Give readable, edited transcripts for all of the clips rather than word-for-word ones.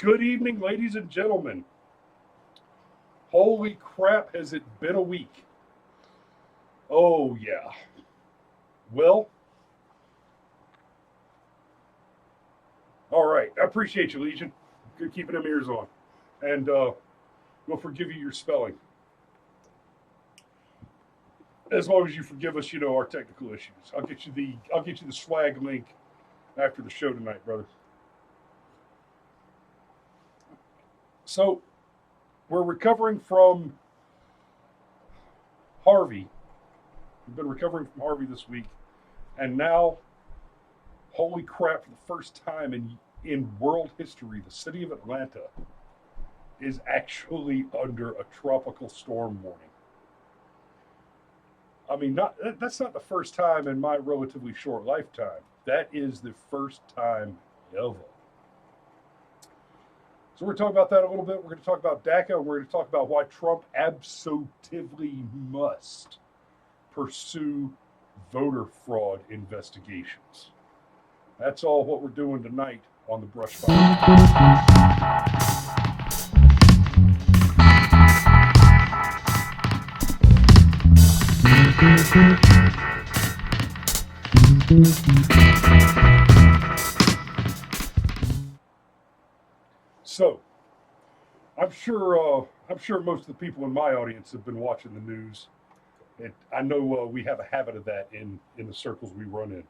Good evening, ladies and gentlemen. Holy crap, has it been a week? Oh, yeah. Well, all right. I appreciate you, Legion. Good keeping them ears on. And we'll forgive you your spelling. As long as you forgive us, our technical issues. I'll get you the swag link after the show tonight, brother. So we're recovering from Harvey. We've been recovering from Harvey this week, and now, holy crap! For the first time in world history, the city of Atlanta is actually under a tropical storm warning. I mean, not that's not the first time in my relatively short lifetime. That is the first time ever. So we're going to talk about that a little bit. We're going to talk about DACA. And we're going to talk about why Trump absolutely must pursue voter fraud investigations. That's all what we're doing tonight on the Brushfire. So, I'm sure most of the people in my audience have been watching the news. I know we have a habit of that in the circles we run in.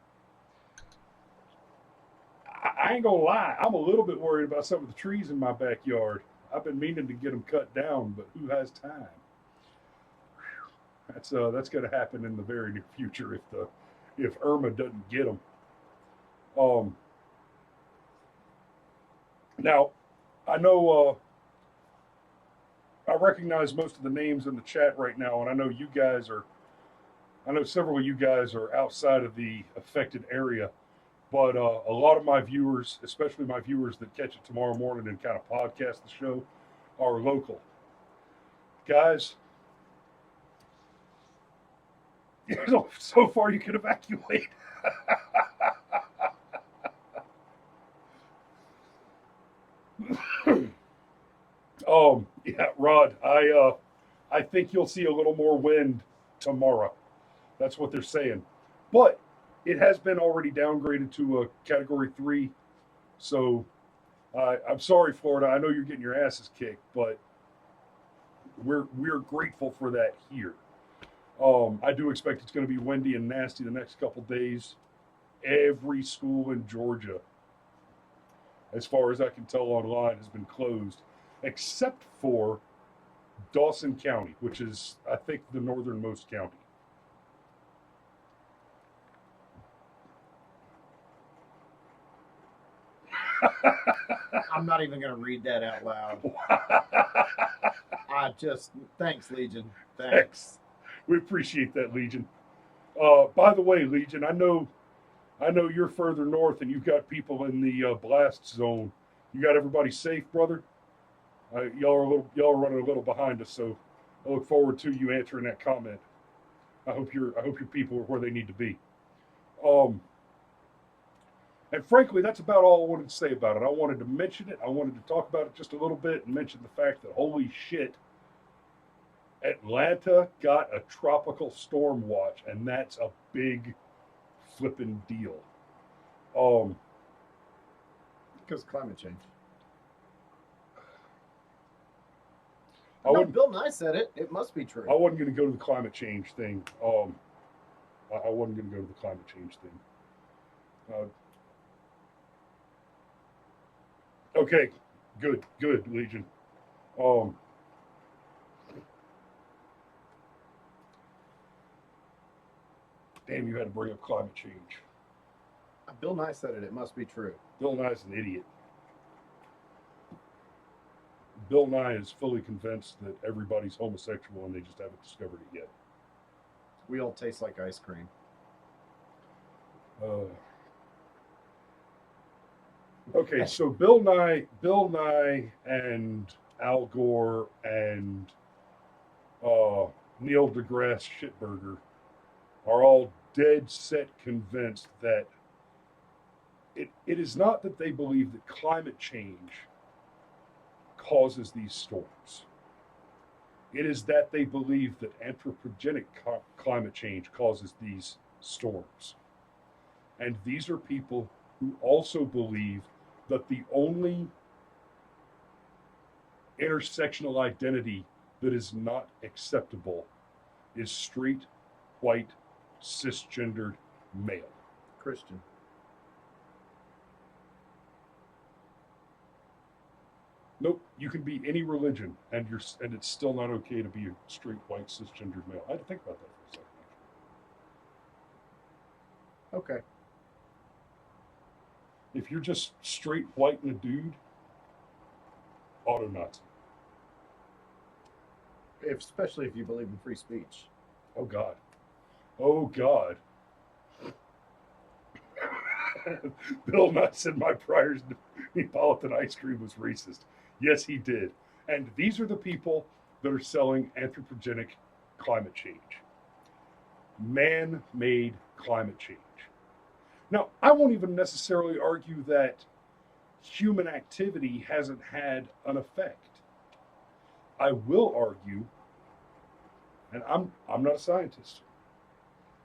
I ain't gonna lie, I'm a little bit worried about some of the trees in my backyard. I've been meaning to get them cut down, but who has time? That's going to happen in the very near future if Irma doesn't get them. Um, Now, I know I recognize most of the names in the chat right now, and I know you guys are. I know several of you guys are outside of the affected area, but a lot of my viewers, especially my viewers that catch it tomorrow morning and kind of podcast the show, are local. Guys, so far you can evacuate. Yeah, Rod, I think you'll see a little more wind tomorrow. That's what they're saying. But it has been already downgraded to a category 3. So I'm sorry, Florida. I know you're getting your asses kicked, but we're grateful for that here. I do expect it's going to be windy and nasty the next couple days. Every school in Georgia, as far as I can tell online, has been closed, except for Dawson County, which is, I think, the northernmost county. I'm not even going to read that out loud. Thanks, Legion. Thanks. We appreciate that, Legion. By the way, Legion, I know you're further north and you've got people in the blast zone. You got everybody safe, brother. Y'all are running a little behind us, so I look forward to you answering that comment. I hope your people are where they need to be. Um, and frankly, that's about all I wanted to say about it. I wanted to mention it. I wanted to talk about it just a little bit and mention the fact that holy shit, Atlanta got a tropical storm watch, and that's a big flipping deal. Um, Because climate change. I No, wouldn't. Bill Nye said it. It must be true. I wasn't going to go to the climate change thing. I wasn't going to go to the climate change thing. Okay, good, Legion. Um, Damn, you had to bring up climate change. Bill Nye said it. It must be true. Bill Nye's an idiot. Bill Nye is fully convinced that everybody's homosexual and they just haven't discovered it yet. We all taste like ice cream. Uh, okay, so Bill Nye, and Al Gore and Neil deGrasse Shitburger are all dead set convinced that it is not that they believe that climate change causes these storms. It is that they believe that anthropogenic climate change causes these storms. And these are people who also believe that the only intersectional identity that is not acceptable is straight, white, cisgendered male. Christian. Nope, you can be any religion, and it's still not okay to be a straight, white, cisgendered male. I had to think about that for a second. Okay. If you're just straight, white, and a dude, auto-Nazi. Especially if you believe in free speech. Oh God. Oh God. Bill Nutt said my prior Neapolitan ice cream was racist. Yes, he did. And these are the people that are selling anthropogenic climate change. Man-made climate change. Now, I won't even necessarily argue that human activity hasn't had an effect. I will argue, and I'm not a scientist.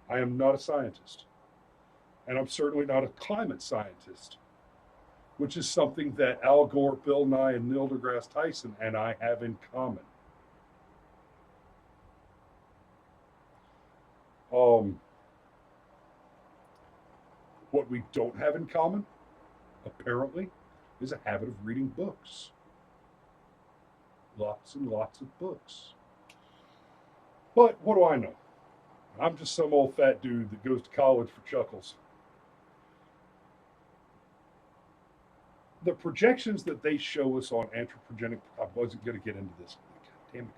I am not a scientist. And I'm certainly not a climate scientist, which is something that Al Gore, Bill Nye, and Neil deGrasse Tyson and I have in common. What we don't have in common, apparently, is a habit of reading books. Lots and lots of books. But what do I know? I'm just some old fat dude that goes to college for chuckles. The projections that they show us on anthropogenic, I wasn't going to get into this. Damn it.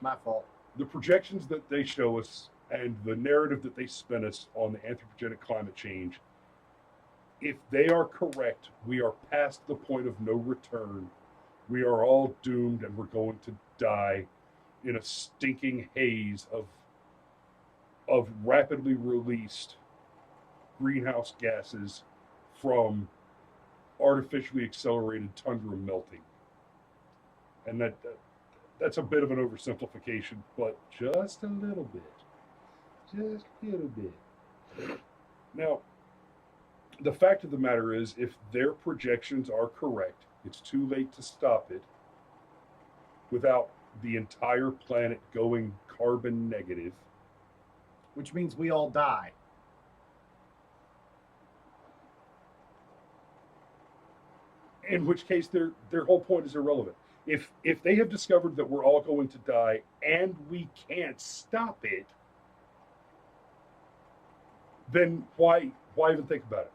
My fault. The projections that they show us and the narrative that they spin us on the anthropogenic climate change, if they are correct, we are past the point of no return. We are all doomed and we're going to die in a stinking haze of rapidly released greenhouse gases from artificially accelerated tundra melting. And that's a bit of an oversimplification, but just a little bit. Just a little bit. Now, the fact of the matter is, if their projections are correct, it's too late to stop it without the entire planet going carbon negative. Which means we all die. In which case, their whole point is irrelevant. If they have discovered that we're all going to die and we can't stop it, then why even think about it?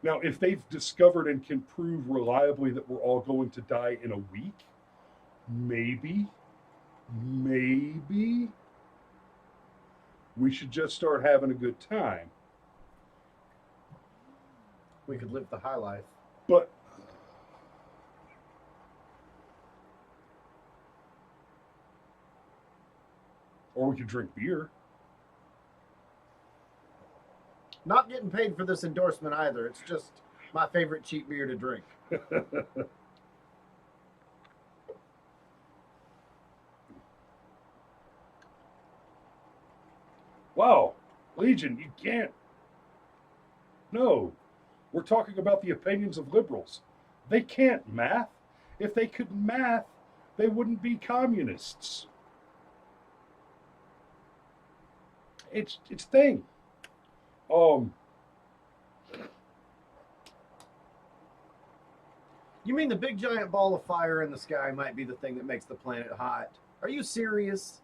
Now, if they've discovered and can prove reliably that we're all going to die in a week, maybe we should just start having a good time. We could live the high life. But or we could drink beer. Not getting paid for this endorsement either. It's just my favorite cheap beer to drink. Wow, Legion, you can't. No, we're talking about the opinions of liberals. They can't math. If they could math, they wouldn't be communists. It's thing. You mean the big giant ball of fire in the sky might be the thing that makes the planet hot? Are you serious?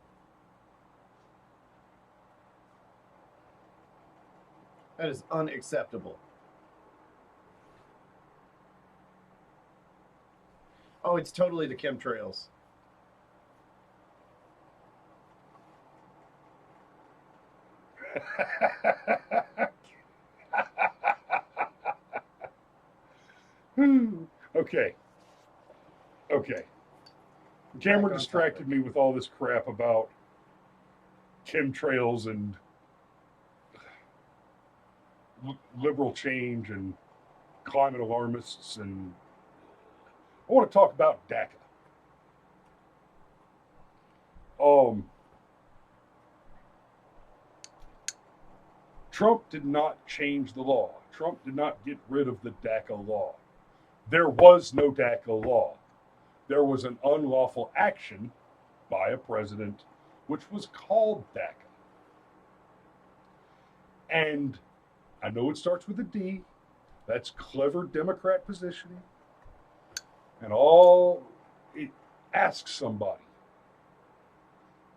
That is unacceptable. Oh, it's totally the chemtrails. Okay. Cameron distracted me with all this crap about chemtrails and liberal change and climate alarmists and I want to talk about DACA. Trump did not change the law. Trump did not get rid of the DACA law. There was no DACA law. There was an unlawful action by a president, which was called DACA. And I know it starts with a D. That's clever Democrat positioning. And ask somebody.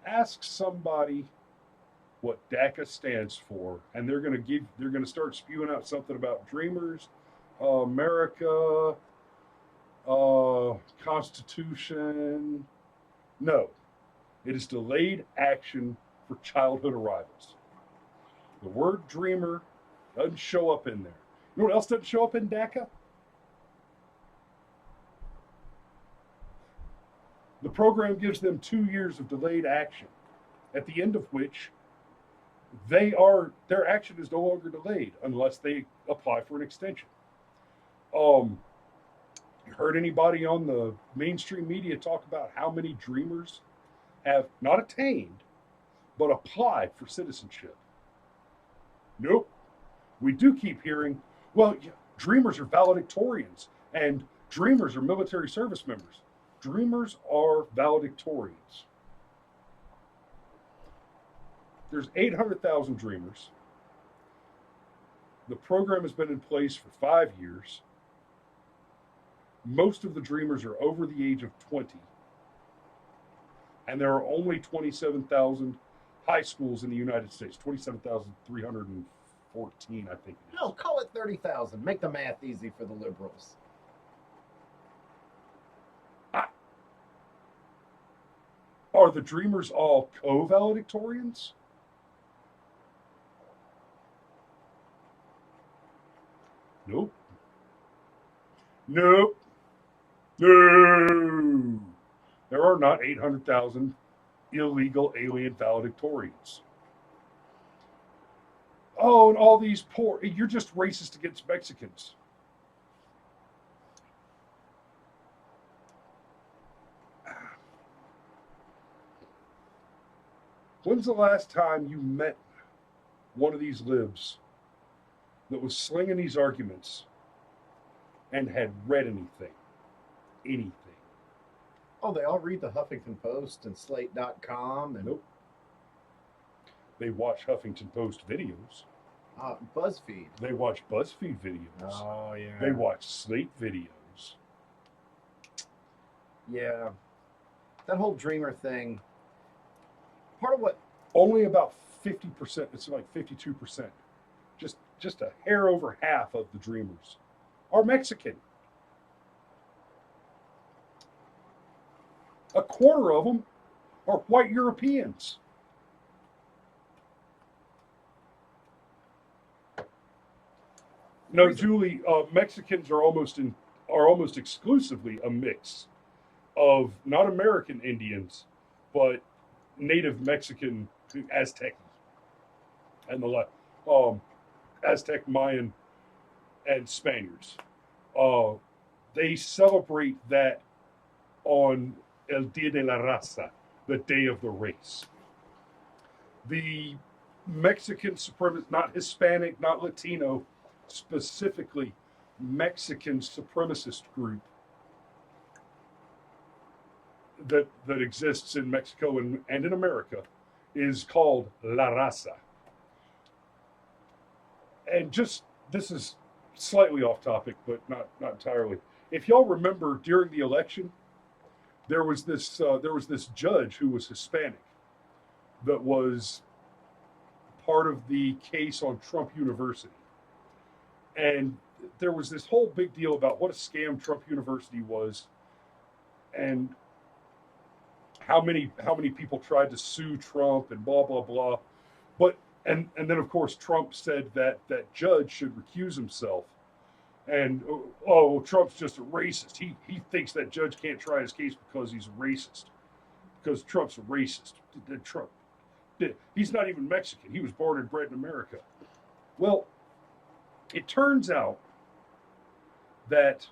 Ask somebody what DACA stands for, and they're going to start spewing out something about Dreamers, America, Constitution. No, it is delayed action for childhood arrivals. The word dreamer doesn't show up in there. You know what else doesn't show up in DACA? The program gives them 2 years of delayed action, at the end of which their action is no longer delayed unless they apply for an extension. You heard anybody on the mainstream media talk about how many dreamers have not attained but applied for citizenship? Nope. We do keep hearing, well, yeah, dreamers are valedictorians and dreamers are military service members. Dreamers are valedictorians. There's 800,000 dreamers. The program has been in place for 5 years. Most of the dreamers are over the age of 20. And there are only 27,000 high schools in the United States. 27,314, I think. No, call it 30,000. Make the math easy for the liberals. Are the dreamers all co-valedictorians? Nope. Nope. No. There are not 800,000 illegal alien valedictorians. Oh, and all these poor, you're just racist against Mexicans. When's the last time you met one of these libs that was slinging these arguments and had read anything? Anything. Oh, they all read the Huffington Post and Slate.com and Nope. They watch Huffington Post videos. BuzzFeed. They watch BuzzFeed videos. Oh, yeah. They watch Slate videos. Yeah. That whole dreamer thing. Part of what Only about 50%, it's like 52%, just a hair over half of the dreamers are Mexican. A quarter of them are white Europeans. No, Julie, Mexicans are almost exclusively a mix of not American Indians, but native Mexican, Aztec, and the Aztec, Mayan, and Spaniards. They celebrate that on El Día de la Raza, the Day of the Race. The Mexican supremacist, not Hispanic, not Latino, specifically Mexican supremacist group that exists in Mexico and in America is called La Raza. And this is slightly off topic, but not entirely. If y'all remember, during the election, there was this judge who was Hispanic that was part of the case on Trump University, and there was this whole big deal about what a scam Trump University was, and how many people tried to sue Trump and blah blah blah. But and then of course Trump said that judge should recuse himself. And Trump's just a racist. He thinks that judge can't try his case because he's a racist. Because Trump's a racist. He's not even Mexican. He was born and bred in America. Well, it turns out that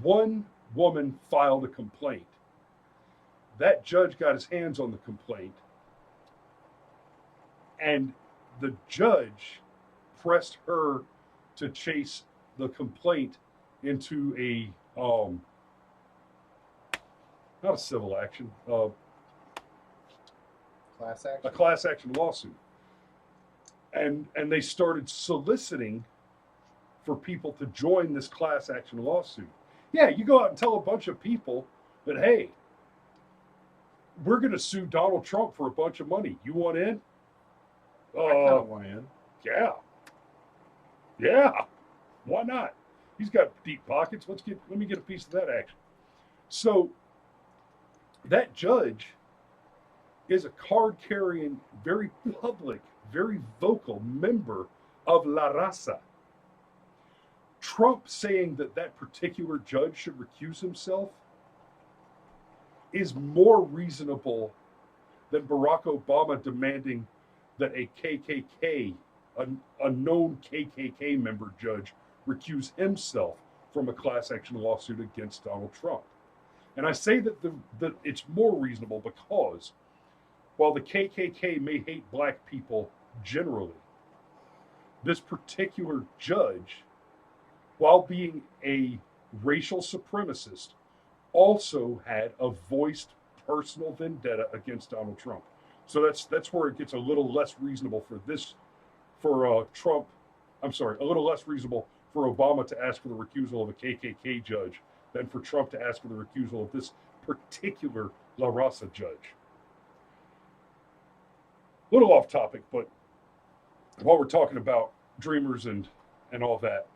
one woman filed a complaint. That judge got his hands on the complaint, and the judge pressed her to chase the complaint into a not a civil action, Class a action. class action lawsuit, and they started soliciting for people to join this class action lawsuit. Yeah, you go out and tell a bunch of people that, hey, we're going to sue Donald Trump for a bunch of money. You want in? I kind of want in. Yeah. Yeah. Why not? He's got deep pockets. Let me get a piece of that action. So that judge is a card-carrying, very public, very vocal member of La Raza. Trump saying that that particular judge should recuse himself is more reasonable than Barack Obama demanding that a KKK, a known KKK member judge, recuse himself from a class action lawsuit against Donald Trump. And I say that it's more reasonable because while the KKK may hate black people generally, this particular judge, while being a racial supremacist, also had a voiced personal vendetta against Donald Trump. So that's where it gets a little less reasonable for Trump. I'm sorry, a little less reasonable for Obama to ask for the recusal of a KKK judge than for Trump to ask for the recusal of this particular La Raza judge. A little off topic, but while we're talking about dreamers and all that,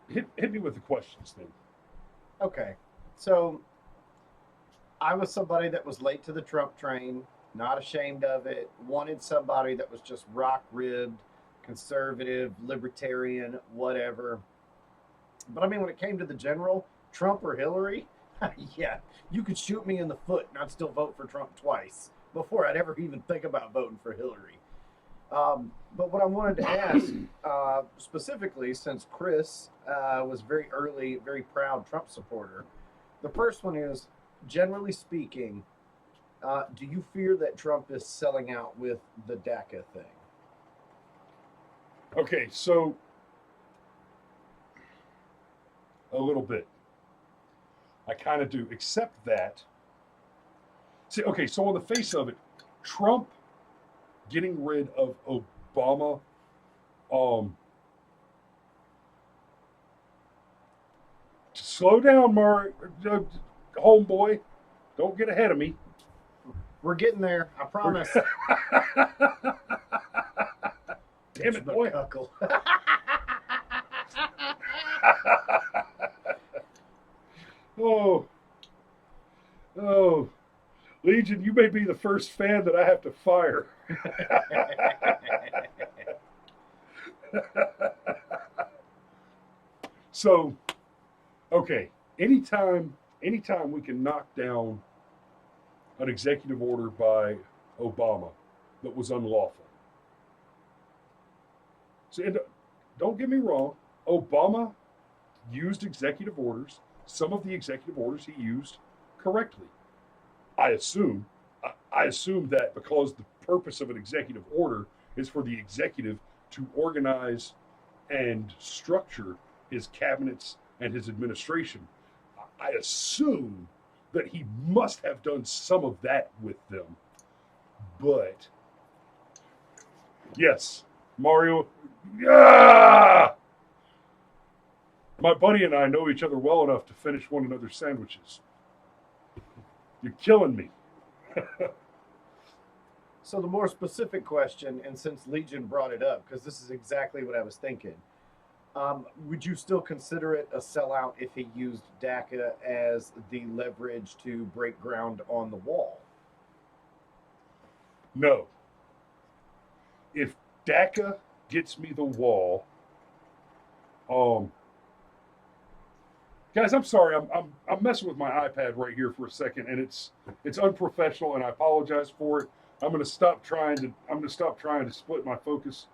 hit me with the questions then. Okay. So I was somebody that was late to the Trump train, not ashamed of it, wanted somebody that was just rock ribbed, conservative, libertarian, whatever. But I mean, when it came to the general, Trump or Hillary, yeah, you could shoot me in the foot and I'd still vote for Trump twice before I'd ever even think about voting for Hillary. But what I wanted to ask, specifically, since Chris was very early, very proud Trump supporter, the first one is, generally speaking, do you fear that Trump is selling out with the DACA thing? Okay, so a little bit. I kind of do, except that. See, okay, so on the face of it, Trump getting rid of Obama, slow down, homeboy. Don't get ahead of me. We're getting there, I promise. Damn it, boy. Oh, Legion, you may be the first fan that I have to fire. So, okay, anytime we can knock down an executive order by Obama that was unlawful. So, and don't get me wrong, Obama used executive orders. Some of the executive orders he used correctly. I assume that because the purpose of an executive order is for the executive to organize and structure his cabinets and his administration, I assume that he must have done some of that with them. But yes, Mario, yeah! My buddy and I know each other well enough to finish one another's sandwiches. You're killing me. So the more specific question, and since Legion brought it up, because this is exactly what I was thinking, would you still consider it a sellout if he used DACA as the leverage to break ground on the wall? No. If DACA gets me the wall, guys, I'm sorry. I'm messing with my iPad right here for a second, and it's unprofessional, and I apologize for it. I'm gonna stop trying to split my focus,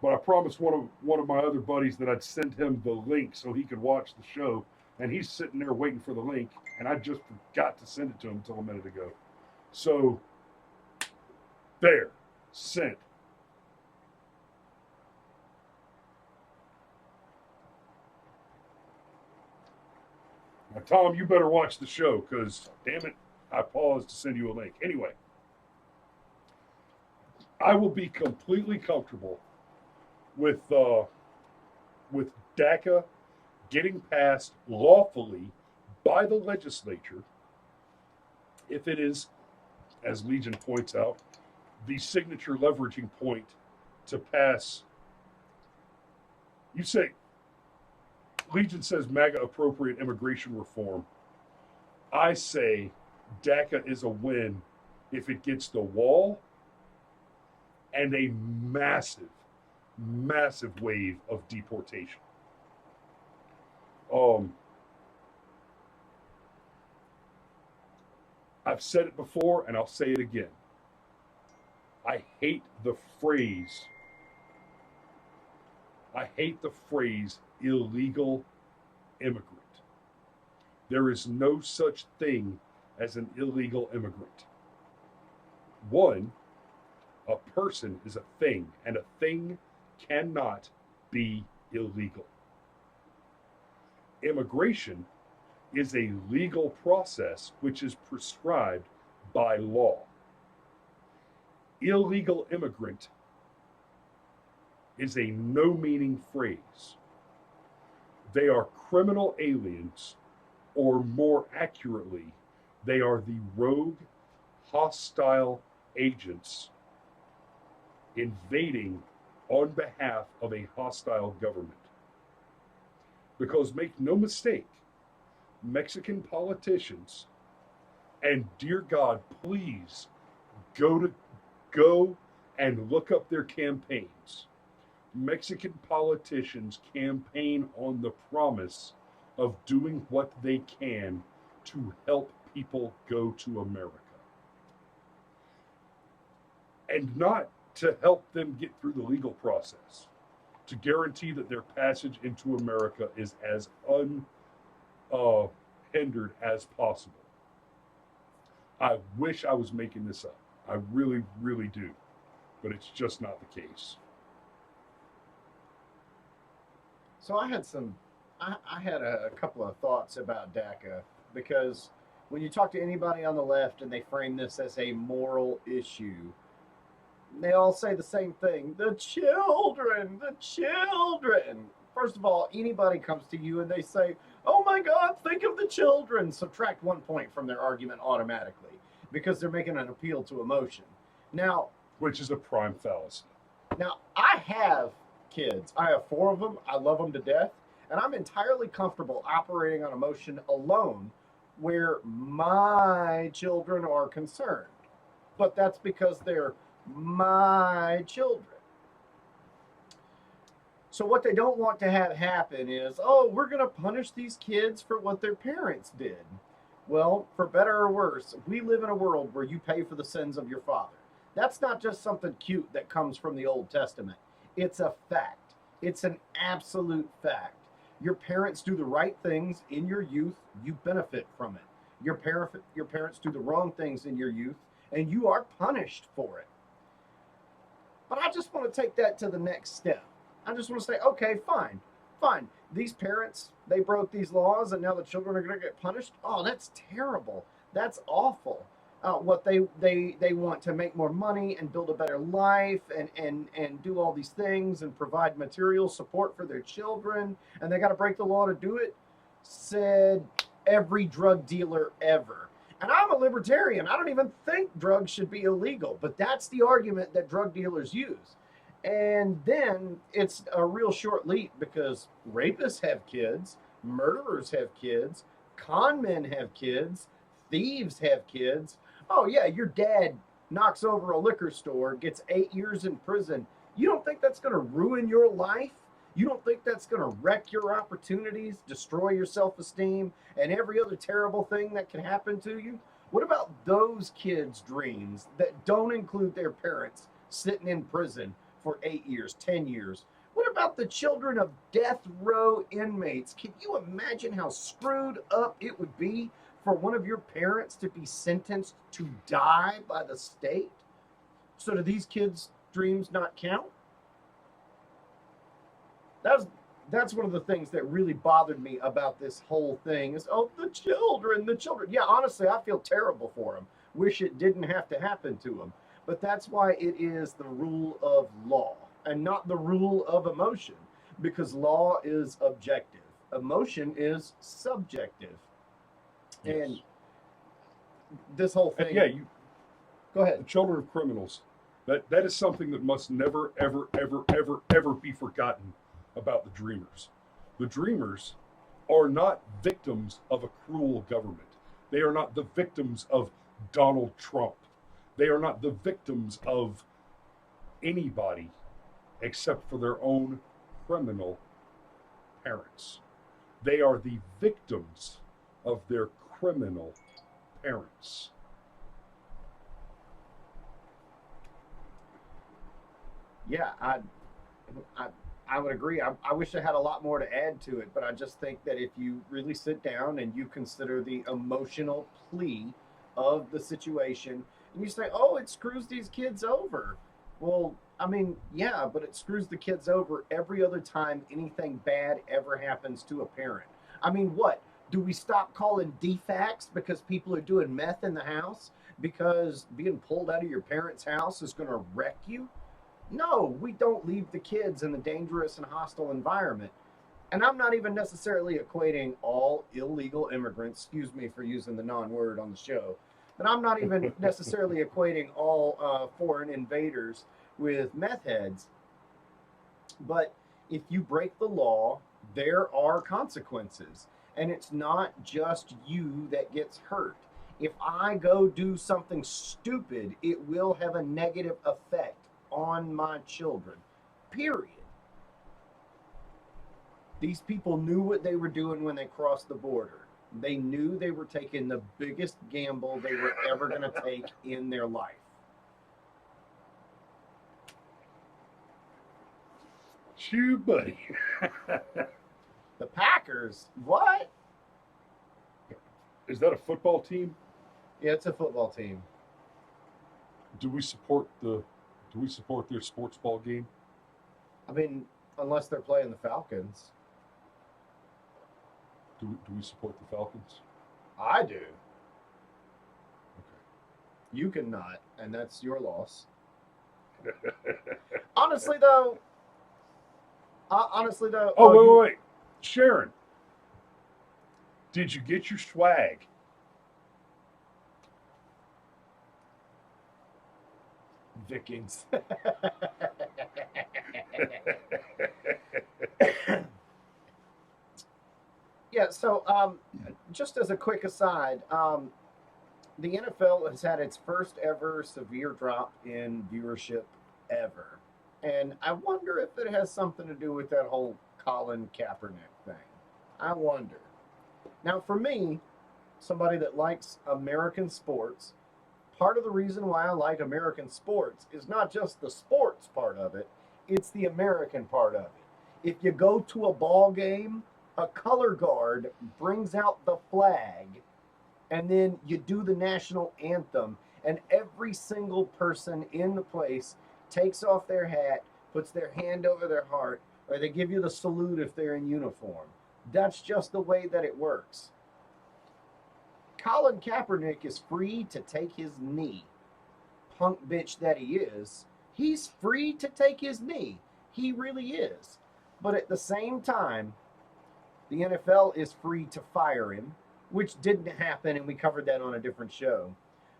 But I promised one of my other buddies that I'd send him the link so he could watch the show, and he's sitting there waiting for the link, and I just forgot to send it to him until a minute ago. So there, sent. Now, Tom, you better watch the show because, damn it, I paused to send you a link. Anyway, I will be completely comfortable with DACA getting passed lawfully by the legislature if it is, as Legion points out, the signature leveraging point to pass. You say, Legion says MAGA appropriate immigration reform. I say DACA is a win if it gets the wall and a massive, massive wave of deportation. I've said it before and I'll say it again. I hate the phrase illegal immigrant. There is no such thing as an illegal immigrant. One, a person is a thing, and a thing cannot be illegal. Immigration is a legal process which is prescribed by law. Illegal immigrant is a no-meaning phrase. They are criminal aliens, or more accurately, they are the rogue, hostile agents invading on behalf of a hostile government. Because make no mistake, Mexican politicians, and dear God, please go and look up their campaigns. Mexican politicians campaign on the promise of doing what they can to help people go to America. And not to help them get through the legal process, to guarantee that their passage into America is as unhindered as possible. I wish I was making this up. I really, really do. But it's just not the case. So I had a couple of thoughts about DACA, because when you talk to anybody on the left and they frame this as a moral issue, they all say the same thing: the children, the children. First of all, anybody comes to you and they say, oh my God, think of the children, subtract 1 point from their argument automatically, because they're making an appeal to emotion. Now, which is a prime fallacy. Now, I have kids. I have 4 of them. I love them to death. And I'm entirely comfortable operating on emotion alone where my children are concerned. But that's because they're my children. So what they don't want to have happen is, oh, we're going to punish these kids for what their parents did. Well, for better or worse, we live in a world where you pay for the sins of your father. That's not just something cute that comes from the Old Testament. It's a fact. It's an absolute fact. Your parents do the right things in your youth, you benefit from it. Your parents do the wrong things in your youth, and you are punished for it. But I just want to take that to the next step. I just want to say, okay, fine. These parents, they broke these laws, and now the children are going to get punished. Oh, that's terrible. That's awful. What they want to make more money and build a better life and do all these things and provide material support for their children, and they got to break the law to do it, said every drug dealer ever. And I'm a libertarian. I don't even think drugs should be illegal, but that's the argument that drug dealers use. And then it's a real short leap, because rapists have kids, murderers have kids, con men have kids, thieves have kids. Oh yeah, your dad knocks over a liquor store, gets 8 years in prison. You don't think that's going to ruin your life? You don't think that's going to wreck your opportunities, destroy your self-esteem, and every other terrible thing that can happen to you? What about those kids' dreams that don't include their parents sitting in prison for 8 years, 10 years. What about the children of death row inmates? Can you imagine how screwed up it would be for one of your parents to be sentenced to die by the state? So do these kids' dreams not count? That's one of the things that really bothered me about this whole thing is, oh, the children, the children. Yeah, honestly, I feel terrible for them. Wish it didn't have to happen to them. But that's why it is the rule of law and not the rule of emotion, because law is objective. Emotion is subjective. Yes. And this whole And thing. yeah, Go the ahead. children of criminals. That is something that must never, ever, ever, ever, ever be forgotten about the Dreamers. The Dreamers are not victims of a cruel government. They are not the victims of Donald Trump. They are not the victims of anybody except for their own criminal parents. They are the victims of their criminal parents. Yeah, I would agree. I wish I had a lot more to add to it, but I just think that if you really sit down and you consider the emotional plea of the situation, and you say, oh, it screws these kids over. Well, I mean, yeah, but it screws the kids over every other time anything bad ever happens to a parent. I mean, what? Do we stop calling defects because people are doing meth in the house? Because being pulled out of your parents' house is going to wreck you? No, we don't leave the kids in the dangerous and hostile environment. And I'm not even necessarily equating all illegal immigrants, excuse me for using the non word on the show, but I'm not even necessarily equating all foreign invaders with meth heads. But if you break the law, there are consequences. And it's not just you that gets hurt. If I go do something stupid, it will have a negative effect on my children. Period. These people knew what they were doing when they crossed the border. They knew they were taking the biggest gamble they were ever going to take in their life. Shoo, buddy. The Packers? What? Is that a football team? Yeah, it's a football team. Do we support their sports ball game? I mean, unless they're playing the Falcons. Do we support the Falcons? I do. Okay. You cannot, and that's your loss. Honestly, though. Oh, wait. Sharon, did you get your swag? Vikings. Yeah, so just as a quick aside, the NFL has had its first ever severe drop in viewership ever. And I wonder if it has something to do with that whole Colin Kaepernick thing. I wonder. Now, for me, somebody that likes American sports, part of the reason why I like American sports is not just the sports part of it, it's the American part of it. If you go to a ball game, a color guard brings out the flag, and then you do the national anthem, and every single person in the place takes off their hat, puts their hand over their heart, or they give you the salute if they're in uniform. That's just the way that it works. Colin Kaepernick is free to take his knee. Punk bitch that he is, he's free to take his knee. He really is. But at the same time, the NFL is free to fire him, which didn't happen, and we covered that on a different show.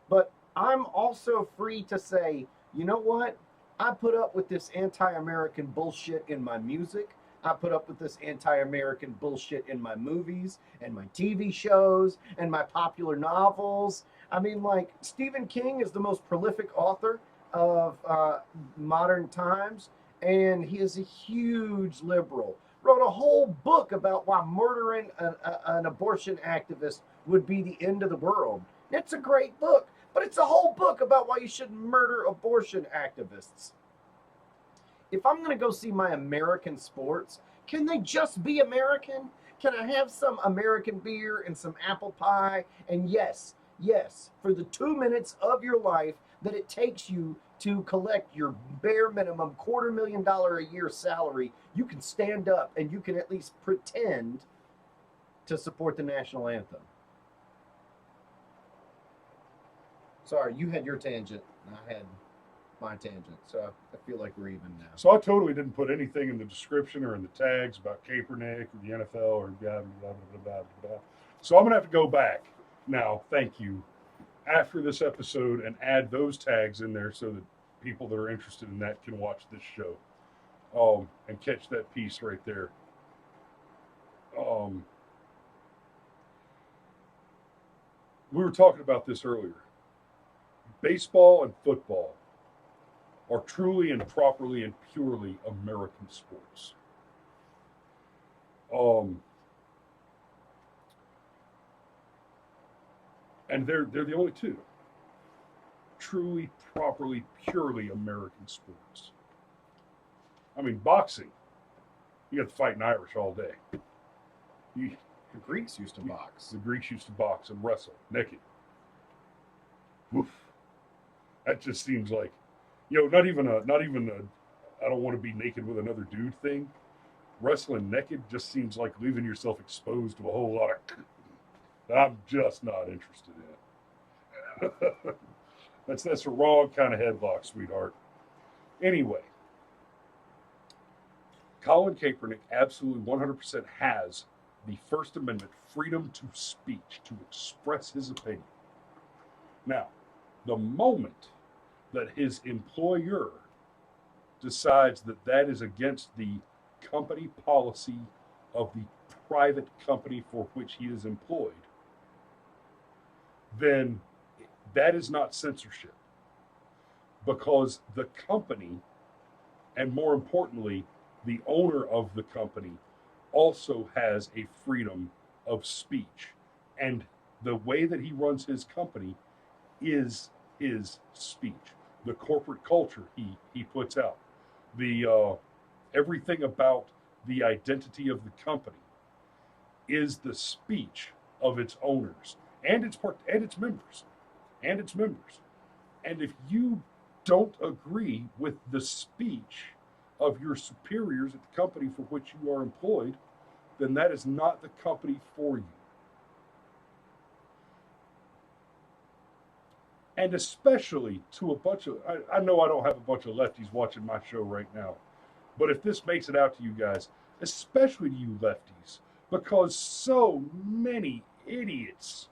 But I'm also free to say, you know what? I put up with this anti-American bullshit in my music. I put up with this anti-American bullshit in my movies and my TV shows and my popular novels. I mean, like, Stephen King is the most prolific author of modern times, and he is a huge liberal. Wrote a whole book about why murdering an abortion activist would be the end of the world. It's a great book, but it's a whole book about why you should murder abortion activists. if I'm going to go see my American sports, can they just be American? Can I have some American beer and some apple pie? And yes, yes, for the 2 minutes of your life that it takes you to collect your bare minimum $250,000 a year salary, you can stand up and you can at least pretend to support the national anthem. Sorry, you had your tangent, and I had my tangent, so I feel like we're even now. So I totally didn't put anything in the description or in the tags about Kaepernick or the NFL or blah, blah, blah, blah, blah, blah. So I'm going to have to go back now, thank you, after this episode and add those tags in there so that people that are interested in that can watch this show and catch that piece right there. We were talking about this earlier. Baseball and football are truly and properly and purely American sports. And they're the only two truly, properly, purely American sports. I mean, boxing, you got the fighting Irish all day. The Greeks used to box. The Greeks used to box and wrestle naked. Oof. That just seems like, not even a I don't want to be naked with another dude thing. Wrestling naked just seems like leaving yourself exposed to a whole lot of that I'm just not interested in. That's the wrong kind of headlock, sweetheart. Anyway, Colin Kaepernick absolutely 100% has the First Amendment freedom to speech, to express his opinion. Now, the moment that his employer decides that that is against the company policy of the private company for which he is employed, then that is not censorship, because the company, and more importantly, the owner of the company, also has a freedom of speech. And the way that he runs his company is his speech. The corporate culture he puts out, the everything about the identity of the company is the speech of its owners and its members. And if you don't agree with the speech of your superiors at the company for which you are employed, then that is not the company for you. And especially to a bunch of, I know I don't have a bunch of lefties watching my show right now, but if this makes it out to you guys, especially to you lefties, because so many idiots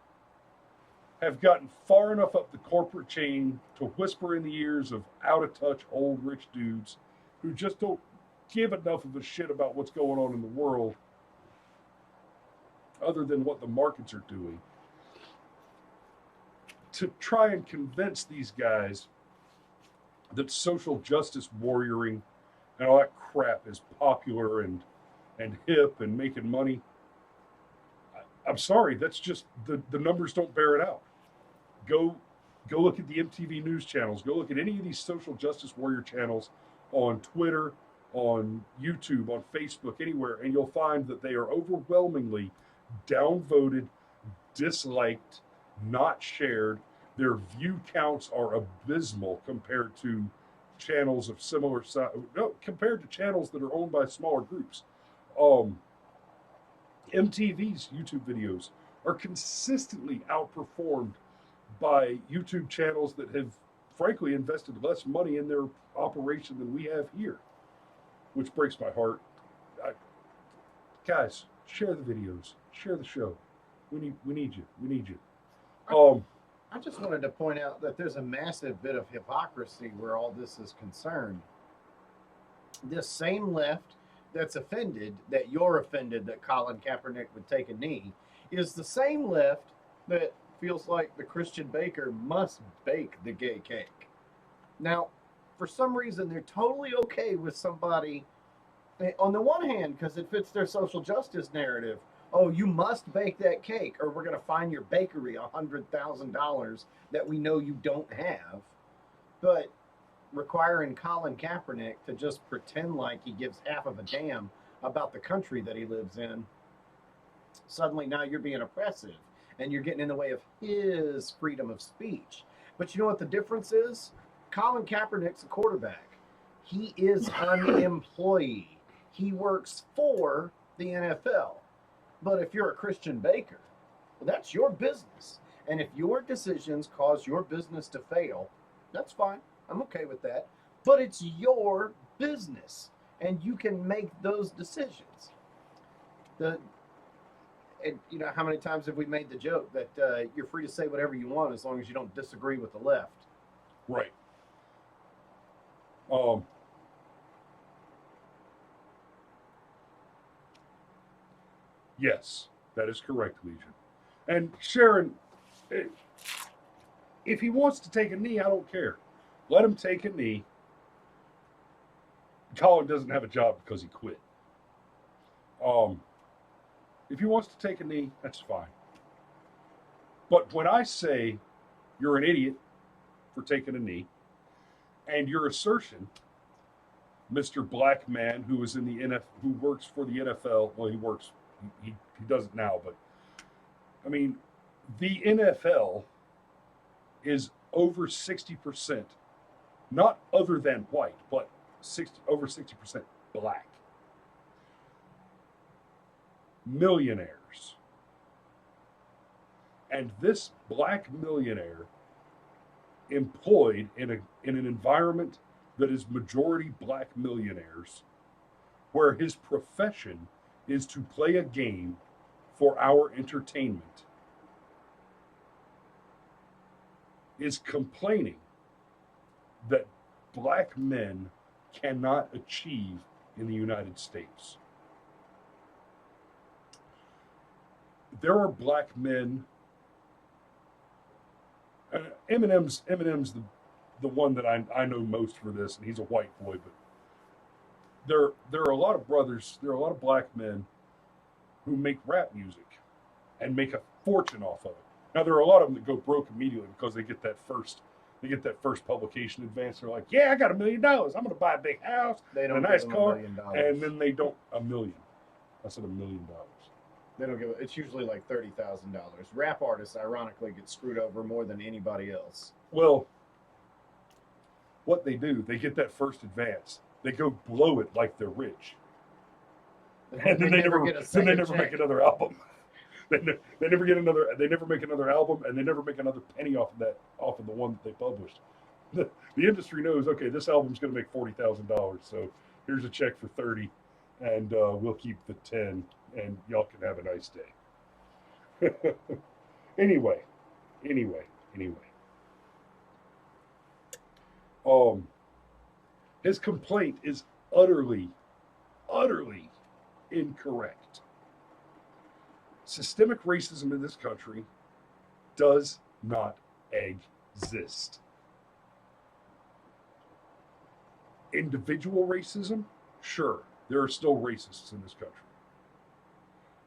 have gotten far enough up the corporate chain to whisper in the ears of out-of-touch old rich dudes who just don't give enough of a shit about what's going on in the world other than what the markets are doing, to try and convince these guys that social justice warrioring and all that crap is popular and hip and making money. I'm sorry, that's just the numbers don't bear it out. Go look at the MTV news channels. Go look at any of these social justice warrior channels on Twitter, on YouTube, on Facebook, anywhere, and you'll find that they are overwhelmingly downvoted, disliked, not shared. Their view counts are abysmal compared to channels of similar size. No, compared to channels that are owned by smaller groups. MTV's YouTube videos are consistently outperformed by YouTube channels that have, frankly, invested less money in their operation than we have here, which breaks my heart. Guys, share the videos, share the show. We need you. I just wanted to point out that there's a massive bit of hypocrisy where all this is concerned. This same left that's offended, that you're offended that Colin Kaepernick would take a knee, is the same left that feels like the Christian baker must bake the gay cake. Now, for some reason, they're totally okay with somebody, on the one hand, because it fits their social justice narrative. Oh, you must bake that cake, or we're going to fine your bakery $100,000 that we know you don't have. But requiring Colin Kaepernick to just pretend like he gives half of a damn about the country that he lives in, suddenly now you're being oppressive and you're getting in the way of his freedom of speech. But you know what the difference is? Colin Kaepernick's a quarterback. He is an employee. He works for the NFL. But if you're a Christian baker, well, that's your business. And if your decisions cause your business to fail, that's fine. I'm okay with that. But it's your business, and you can make those decisions. And you know, how many times have we made the joke that you're free to say whatever you want as long as you don't disagree with the left? Right. Yes, that is correct, Legion. And Sharon, if he wants to take a knee, I don't care. Let him take a knee. Colin doesn't have a job because he quit. If he wants to take a knee, that's fine. But when I say you're an idiot for taking a knee, and your assertion, Mr. Black Man, who is in the who works for the NFL, well, he doesn't now, but I mean, the NFL is over 60%, not other than white, but over 60% black. Millionaires. And this black millionaire employed in an environment that is majority black millionaires, where his profession is to play a game for our entertainment, is complaining that black men cannot achieve in the United States. There are black men. Eminem's the one that I know most for this, and he's a white boy. But there are a lot of brothers. There are a lot of black men who make rap music and make a fortune off of it. Now there are a lot of them that go broke immediately because they get that first publication advance. They're like, yeah, I got $1 million. I'm going to buy a big house and a nice car, and then they don't $1 million. I said $1 million. They don't give it. It's usually like $30,000. Rap artists, ironically, get screwed over more than anybody else. Well, what they do, they get that first advance. They go blow it like they're rich, and then they never make another album. They never get another. They never make another album, and they never make another penny off of the one that they published. The industry knows, okay, this album's going to make $40,000, so here's a check for 30, and we'll keep the 10. And y'all can have a nice day. Anyway. His complaint is utterly incorrect. Systemic racism in this country does not exist. Individual racism, sure, there are still racists in this country.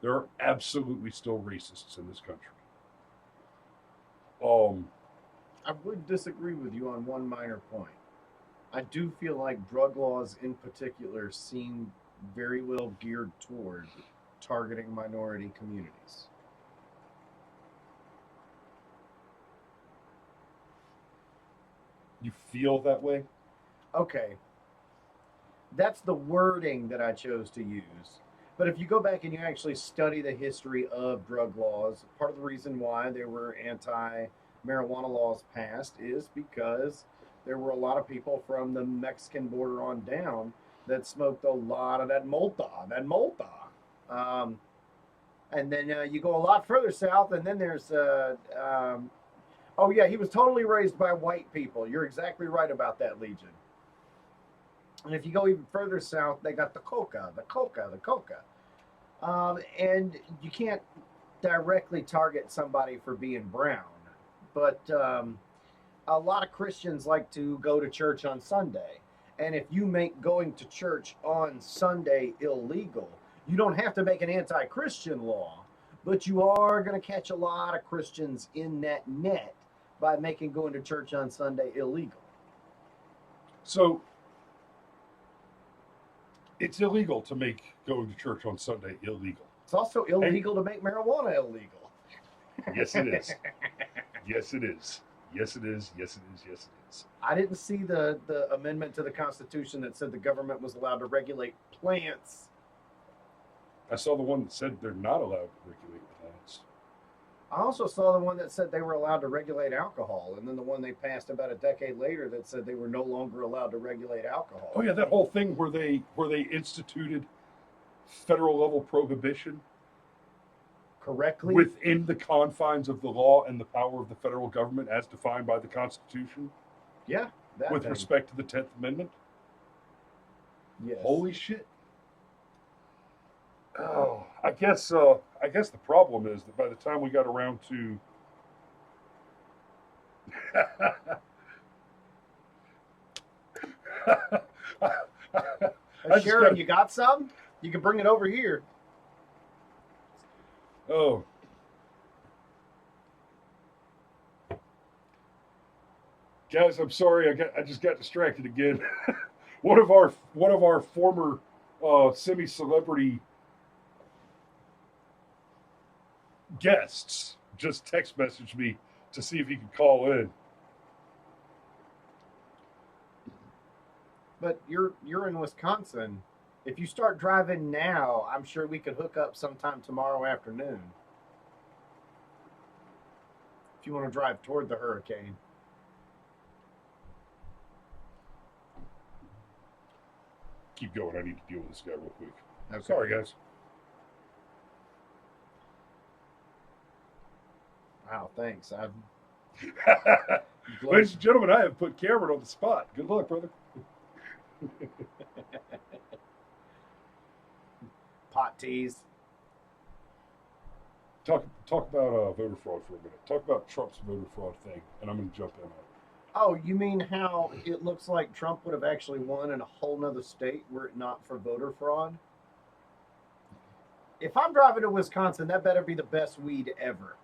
There are absolutely still racists in this country. I would disagree with you on one minor point. I do feel like drug laws in particular seem very well geared toward targeting minority communities. You feel that way? Okay. That's the wording that I chose to use. But if you go back and you actually study the history of drug laws, part of the reason why there were anti-marijuana laws passed is because there were a lot of people from the Mexican border on down that smoked a lot of that mota. And then you go a lot further south, and then there's, oh yeah, he was totally raised by white people. You're exactly right about that, Legion. And if you go even further south, they got the coca. And you can't directly target somebody for being brown. But a lot of Christians like to go to church on Sunday. And if you make going to church on Sunday illegal, you don't have to make an anti-Christian law. But you are going to catch a lot of Christians in that net by making going to church on Sunday illegal. So it's illegal to make going to church on Sunday illegal. It's also illegal to make marijuana illegal. Yes, it is. Yes, it is. Yes, it is. Yes, it is. Yes, it is. I didn't see the amendment to the Constitution that said the government was allowed to regulate plants. I saw the one that said they're not allowed to regulate plants. I also saw the one that said they were allowed to regulate alcohol, and then the one they passed about a decade later that said they were no longer allowed to regulate alcohol. Oh yeah, that whole thing where they instituted federal level prohibition Correctly? within the confines of the law and the power of the federal government as defined by the Constitution Yeah. That with thing. respect to the 10th Amendment. Yes. Holy shit. Oh, I guess the problem is that by the time we got around to Hey, Sharon, you got some? You can bring it over here. Oh. Guys, I'm sorry. I just got distracted again. one of our former semi-celebrity guests just text messaged me to see if he could call in. But you're in Wisconsin. If you start driving now, I'm sure we could hook up sometime tomorrow afternoon. If you want to drive toward the hurricane. Keep going. I need to deal with this guy real quick. Okay. Sorry, guys. Wow, thanks. Ladies and gentlemen, I have put Cameron on the spot. Good luck, brother. Pot teas. Talk about voter fraud for a minute. Talk about Trump's voter fraud thing, and I'm going to jump in on it. Oh, you mean how it looks like Trump would have actually won in a whole nother state were it not for voter fraud? If I'm driving to Wisconsin, that better be the best weed ever.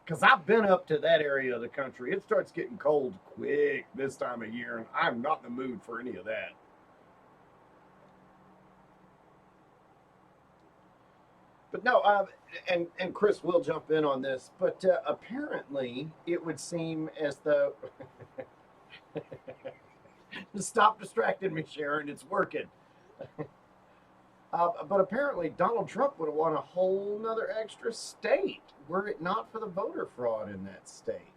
Because I've been up to that area of the country. It starts getting cold quick this time of year, and I'm not in the mood for any of that. But no, and Chris will jump in on this, but apparently it would seem as though... Stop distracting me, Sharon. It's working. But apparently Donald Trump would have won a whole nother extra state were it not for the voter fraud in that state.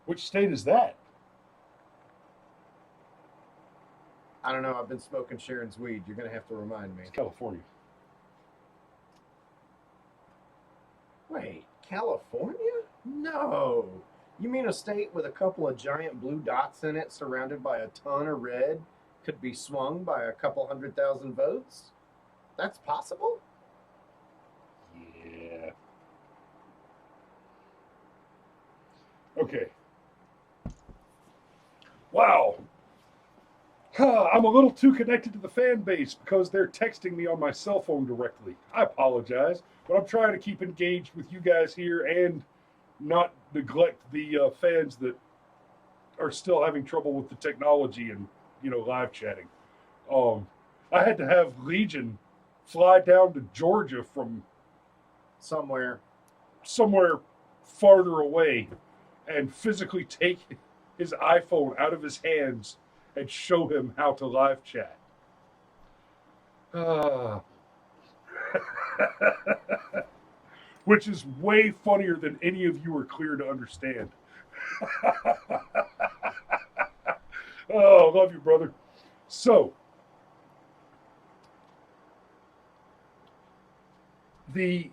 Which state is that? I don't know. I've been smoking Sharon's weed. You're going to have to remind me. It's California. Wait, California? No. You mean a state with a couple of giant blue dots in it surrounded by a ton of red could be swung by a couple 100,000 votes? That's possible? Yeah. Okay. Wow. I'm a little too connected to the fan base because they're texting me on my cell phone directly. I apologize, but I'm trying to keep engaged with you guys here and not neglect the fans that are still having trouble with the technology and live chatting. I had to have Legion fly down to Georgia from somewhere farther away and physically take his iPhone out of his hands and show him how to live chat. Which is way funnier than any of you are clear to understand. Oh, love you, brother. So, the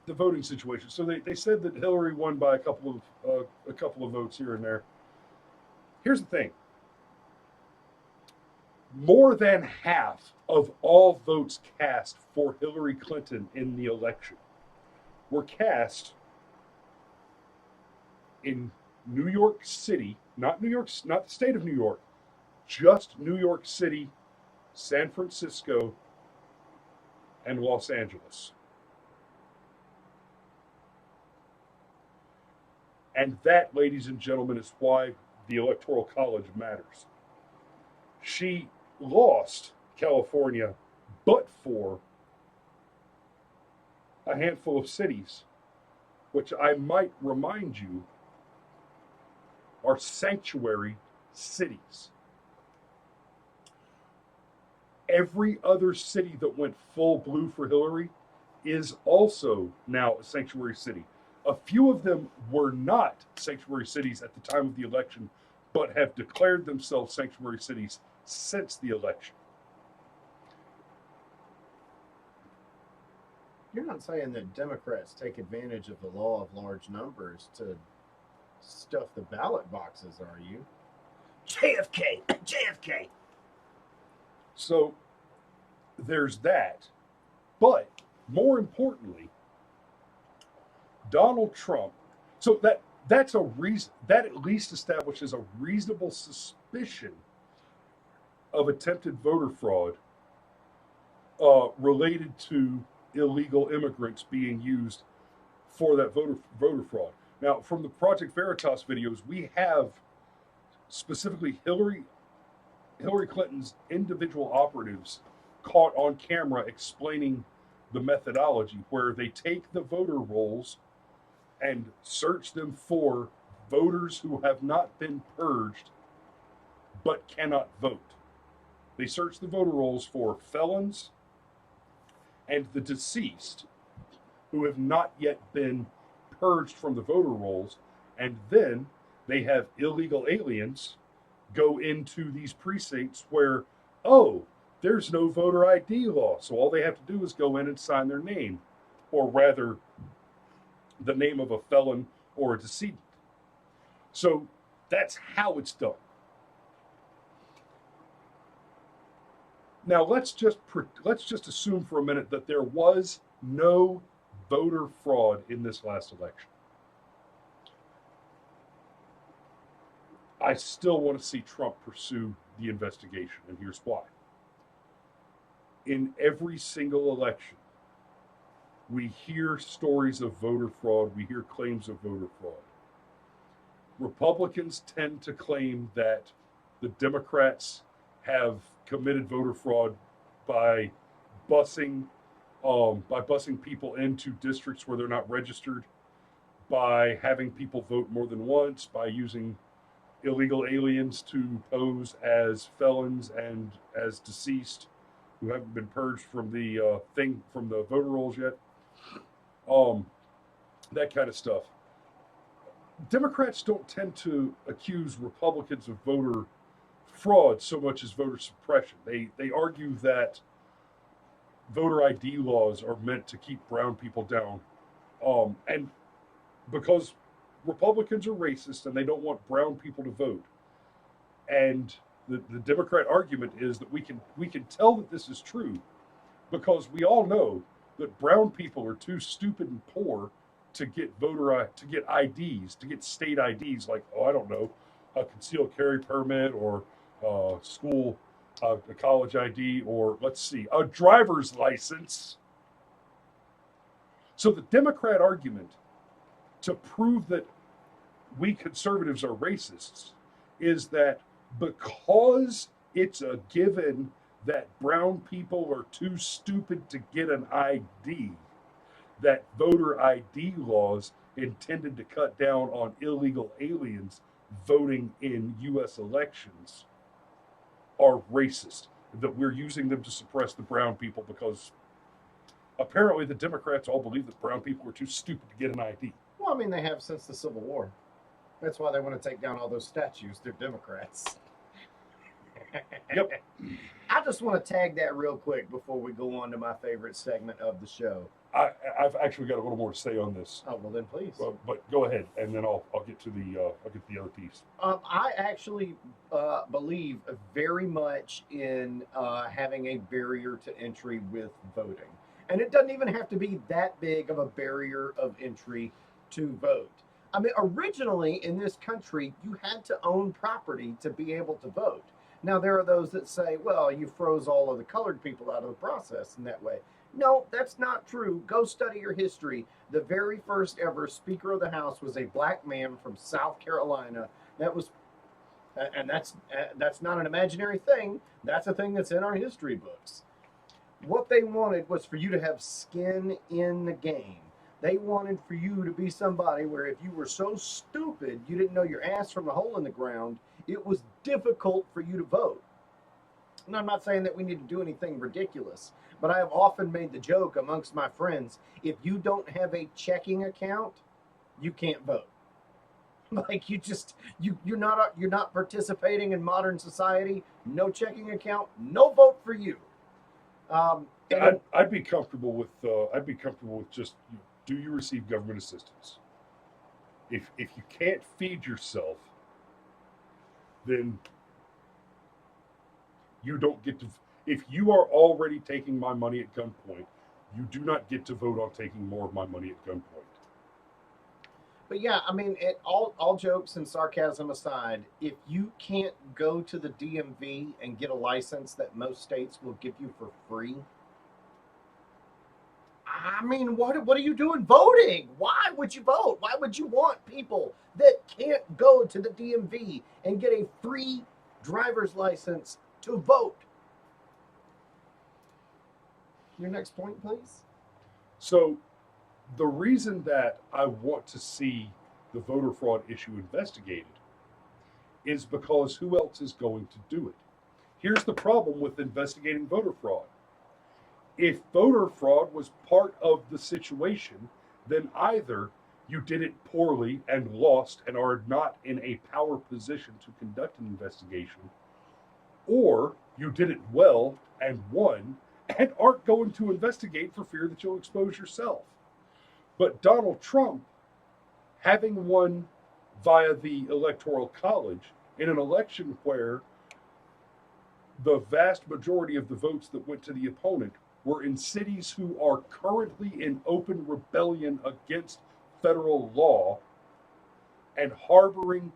voting situation. So they said that Hillary won by a couple of votes here and there. Here's the thing. More than half of all votes cast for Hillary Clinton in the election were cast in New York City, not the state of New York, just New York City, San Francisco, and Los Angeles. And that, ladies and gentlemen, is why the Electoral College matters. She lost California, but for a handful of cities, which I might remind you are sanctuary cities. Every other city that went full blue for Hillary is also now a sanctuary city. A few of them were not sanctuary cities at the time of the election, but have declared themselves sanctuary cities since the election. You're not saying that Democrats take advantage of the law of large numbers to stuff the ballot boxes, are you? JFK, JFK. So there's that. But more importantly, Donald Trump, so that's a reason that at least establishes a reasonable suspicion of attempted voter fraud related to illegal immigrants being used for that voter fraud. Now, from the Project Veritas videos, we have specifically Hillary Clinton's individual operatives caught on camera explaining the methodology where they take the voter rolls and search them for voters who have not been purged but cannot vote. They search the voter rolls for felons and the deceased who have not yet been purged from the voter rolls, and then they have illegal aliens go into these precincts where, oh, there's no voter ID law, so all they have to do is go in and sign their name, or rather, the name of a felon or a decedent. So that's how it's done. Now let's just assume for a minute that there was no voter fraud in this last election. I still want to see Trump pursue the investigation, and here's why. In every single election, we hear stories of voter fraud, we hear claims of voter fraud. Republicans tend to claim that the Democrats have committed voter fraud by busing people into districts where they're not registered, by having people vote more than once, by using illegal aliens to pose as felons and as deceased who haven't been purged from the voter rolls yet. That kind of stuff. Democrats don't tend to accuse Republicans of voter fraud so much as voter suppression. They argue that voter ID laws are meant to keep brown people down, and because Republicans are racist and they don't want brown people to vote. And the Democrat argument is that we can tell that this is true because we all know that brown people are too stupid and poor to get IDs, to get state IDs like, oh, I don't know, a concealed carry permit or a college ID, or let's see, a driver's license. So the Democrat argument to prove that we conservatives are racists is that because it's a given that brown people are too stupid to get an ID, that voter ID laws intended to cut down on illegal aliens voting in U.S. elections are racist, that we're using them to suppress the brown people because apparently the Democrats all believe that brown people are too stupid to get an ID. Well, I mean, they have since the Civil War. That's why they want to take down all those statues. They're Democrats. Yep. I just want to tag that real quick before we go on to my favorite segment of the show. I've actually got a little more to say on this. Oh, well then please. But go ahead, and then I'll get to the other piece. I actually believe very much in having a barrier to entry with voting, and it doesn't even have to be that big of a barrier of entry to vote. I mean, originally in this country, you had to own property to be able to vote. Now, there are those that say, well, you froze all of the colored people out of the process in that way. No, that's not true. Go study your history. The very first ever Speaker of the House was a black man from South Carolina. That was, and that's not an imaginary thing. That's a thing that's in our history books. What they wanted was for you to have skin in the game. They wanted for you to be somebody where if you were so stupid you didn't know your ass from a hole in the ground, it was difficult for you to vote. And I'm not saying that we need to do anything ridiculous, but I have often made the joke amongst my friends, if you don't have a checking account, you can't vote. Like you're not participating in modern society. No checking account, no vote for you. And I'd be comfortable with just do you receive government assistance? If you can't feed yourself, then you don't get to. If you are already taking my money at gunpoint, you do not get to vote on taking more of my money at gunpoint. But yeah, I mean, all jokes and sarcasm aside, if you can't go to the DMV and get a license that most states will give you for free, I mean, what are you doing voting? Why would you vote? Why would you want people that can't go to the DMV and get a free driver's license to vote? Your next point, please. So, the reason that I want to see the voter fraud issue investigated is because who else is going to do it? Here's the problem with investigating voter fraud. If voter fraud was part of the situation, then either you did it poorly and lost and are not in a power position to conduct an investigation, or you did it well and won and aren't going to investigate for fear that you'll expose yourself. But Donald Trump, having won via the Electoral College in an election where the vast majority of the votes that went to the opponent were in cities who are currently in open rebellion against federal law and harboring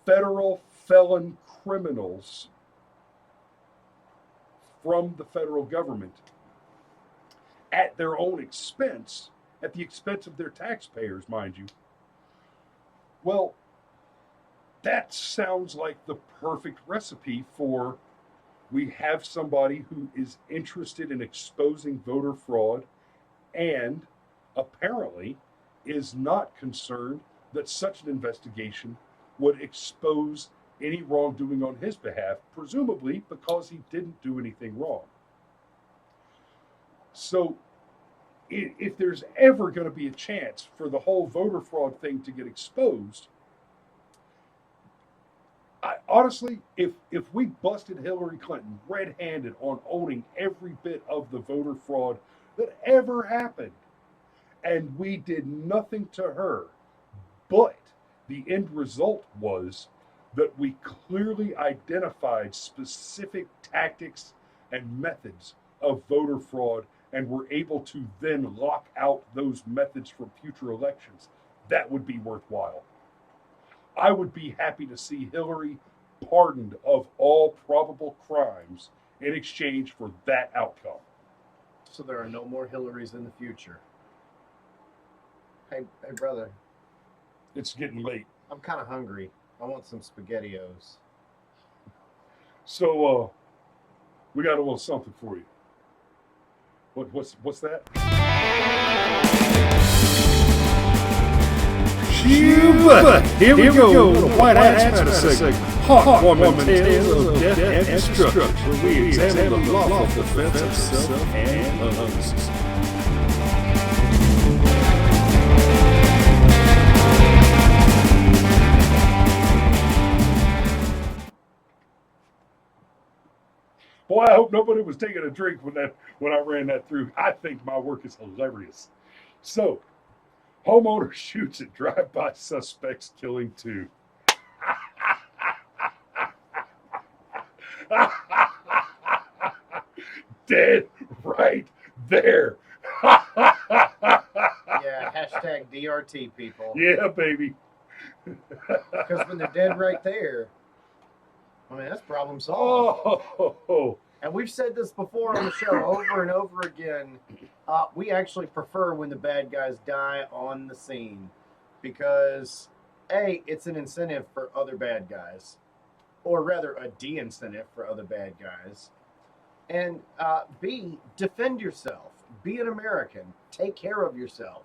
federal felon criminals from the federal government at their own expense, at the expense of their taxpayers, mind you. Well, that sounds like the perfect recipe for we have somebody who is interested in exposing voter fraud and apparently is not concerned that such an investigation would expose any wrongdoing on his behalf, presumably because he didn't do anything wrong. So, if there's ever going to be a chance for the whole voter fraud thing to get exposed, honestly, if we busted Hillary Clinton red-handed on owning every bit of the voter fraud that ever happened, and we did nothing to her, but the end result was that we clearly identified specific tactics and methods of voter fraud and were able to then lock out those methods from future elections, that would be worthwhile. I would be happy to see Hillary pardoned of all probable crimes in exchange for that outcome. So there are no more Hillarys in the future. Hey, brother. It's getting late. I'm kind of hungry. I want some SpaghettiOs. So, we got a little something for you. What's that? Cuba! Here we go. The White Hats Fantasy. Heartwarming tales of death and destruction. Where we examine the lawful defense of self and others. Boy, I hope nobody was taking a drink when I ran that through. I think my work is hilarious. So, homeowner shoots at drive-by suspects, killing 2. Dead right there. Yeah, hashtag DRT, people. Yeah, baby. Because when they're dead right there, I mean, that's problem solved. Oh, And we've said this before on the show over and over again. We actually prefer when the bad guys die on the scene because, A, it's an incentive for other bad guys, or rather a de-incentive for other bad guys. And B, defend yourself. Be an American. Take care of yourself.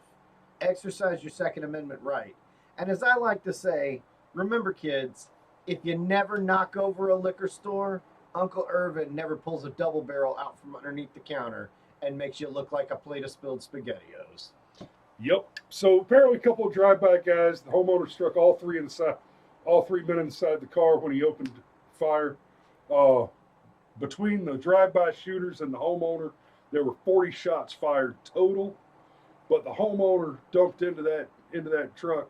Exercise your Second Amendment right. And as I like to say, remember, kids, if you never knock over a liquor store, Uncle Irvin never pulls a double barrel out from underneath the counter and makes you look like a plate of spilled SpaghettiOs. Yep. So apparently, a couple of drive-by guys. The homeowner struck all three men inside the car when he opened fire. Between the drive-by shooters and the homeowner, there were 40 shots fired total. But the homeowner dumped into that truck,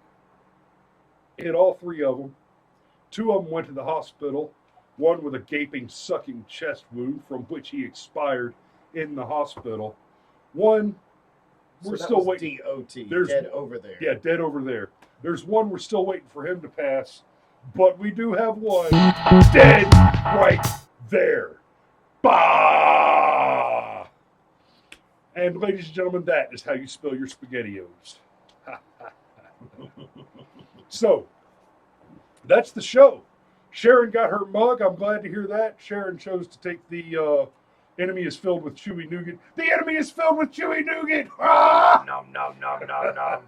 hit all three of them. Two of them went to the hospital. One with a gaping, sucking chest wound from which he expired in the hospital. One, we're still waiting. D-O-T, There's dead over there. Yeah, dead over there. There's one we're still waiting for him to pass, but we do have one dead right there. Bah! And ladies and gentlemen, that is how you spill your SpaghettiOs. So, that's the show. Sharon got her mug. I'm glad to hear that. Sharon chose to take the enemy is filled with chewy nougat. The enemy is filled with chewy nougat. Ah! Nom, nom, nom, nom, nom.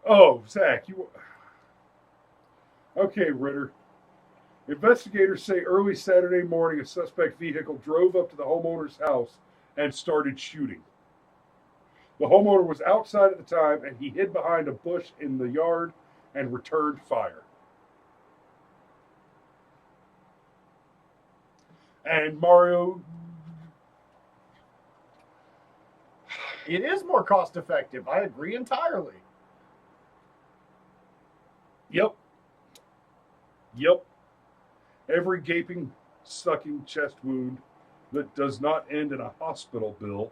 Oh, Zach, you. Okay, Ritter. Investigators say early Saturday morning a suspect vehicle drove up to the homeowner's house and started shooting. The homeowner was outside at the time and he hid behind a bush in the yard and returned fire. And Mario, It is more cost effective. I agree entirely. Yep. Every gaping, sucking chest wound that does not end in a hospital bill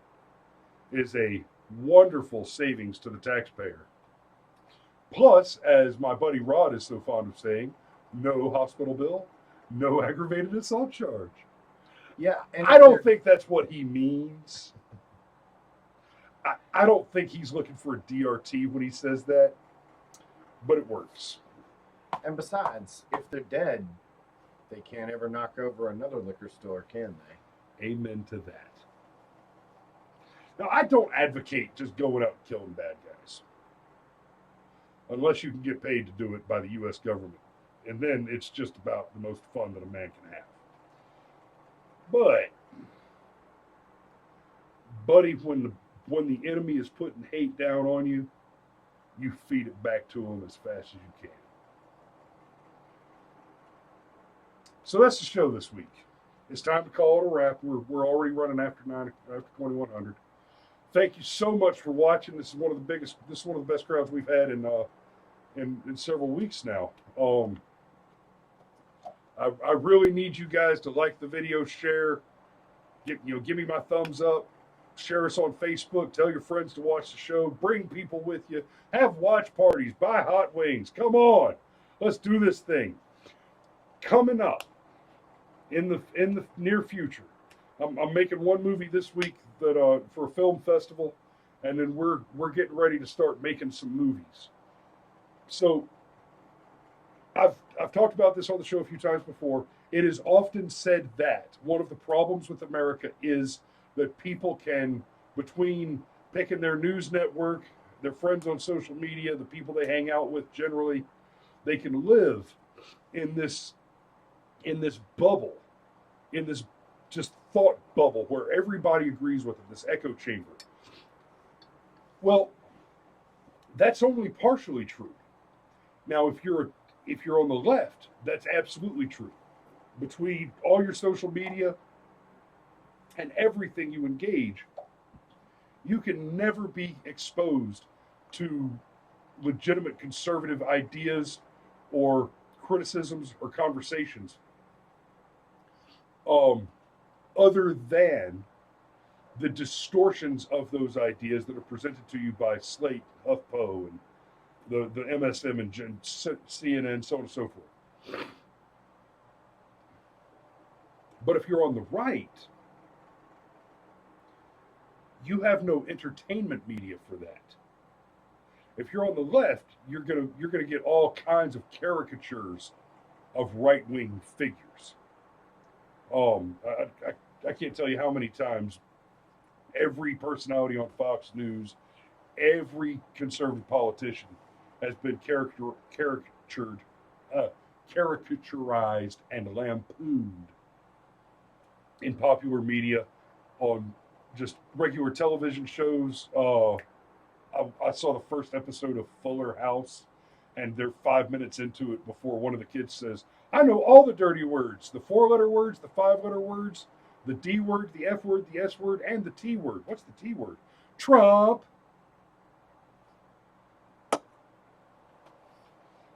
is a wonderful savings to the taxpayer. Plus, as my buddy Rod is so fond of saying, no hospital bill, no aggravated assault charge. Yeah, and I don't think that's what he means. I don't think he's looking for a DRT when he says that, but it works. And besides, if they're dead, they can't ever knock over another liquor store, can they? Amen to that. Now, I don't advocate just going out and killing bad guys. Unless you can get paid to do it by the U.S. government. And then it's just about the most fun that a man can have. But, buddy, when the enemy is putting hate down on you, you feed it back to them as fast as you can. So that's the show this week. It's time to call it a wrap. We're already running after 2100. Thank you so much for watching. This is one of the best crowds we've had in several weeks now. I really need you guys to like the video, share, give me my thumbs up, share us on Facebook, tell your friends to watch the show, bring people with you, have watch parties, buy hot wings. Come on, let's do this thing. Coming up in the near future, I'm making one movie this week that for a film festival, and then we're getting ready to start making some movies. So I've talked about this on the show a few times before. It is often said that one of the problems with America is that people can, between picking their news network, their friends on social media, the people they hang out with generally, they can live in this bubble, in this just thought bubble where everybody agrees with it, this echo chamber. Well, that's only partially true. Now, if you're on the left, that's absolutely true. Between all your social media and everything you engage, you can never be exposed to legitimate conservative ideas or criticisms or conversations other than the distortions of those ideas that are presented to you by Slate, HuffPo, and the MSM and CNN, so on and so forth. But if you're on the right, you have no entertainment media for that. If you're on the left, you're gonna get all kinds of caricatures of right-wing figures. I can't tell you how many times every personality on Fox News, every conservative politician has been caricaturized and lampooned in popular media, on just regular television shows. I saw the first episode of Fuller House, and they're 5 minutes into it before one of the kids says, "I know all the dirty words, the 4-letter words, the 5-letter words, the D word, the F word, the S word, and the T word." What's the T word? Trump.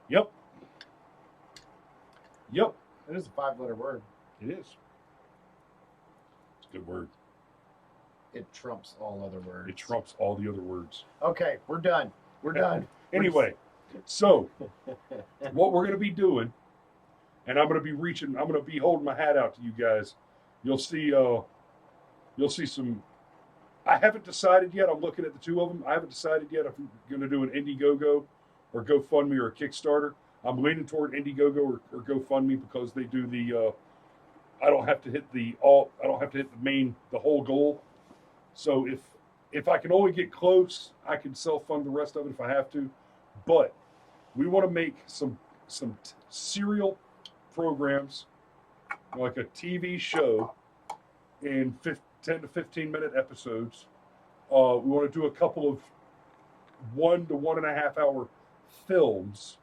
Yep. It is a 5-letter word. It is. It's a good word. It trumps all other words. It trumps all the other words. Okay, we're done. We're done. Anyway, so what we're going to be doing, and I'm going to be holding my hat out to you guys. You'll see some. I haven't decided yet. I'm looking at the two of them. I haven't decided yet if I'm going to do an Indiegogo or GoFundMe or a Kickstarter. I'm leaning toward Indiegogo or GoFundMe because they do the. I don't have to hit the whole goal. So if I can only get close, I can self-fund the rest of it if I have to. But we want to make some serial programs, like a TV show, in 10 to 15-minute episodes. We want to do a couple of 1 to 1.5 hour films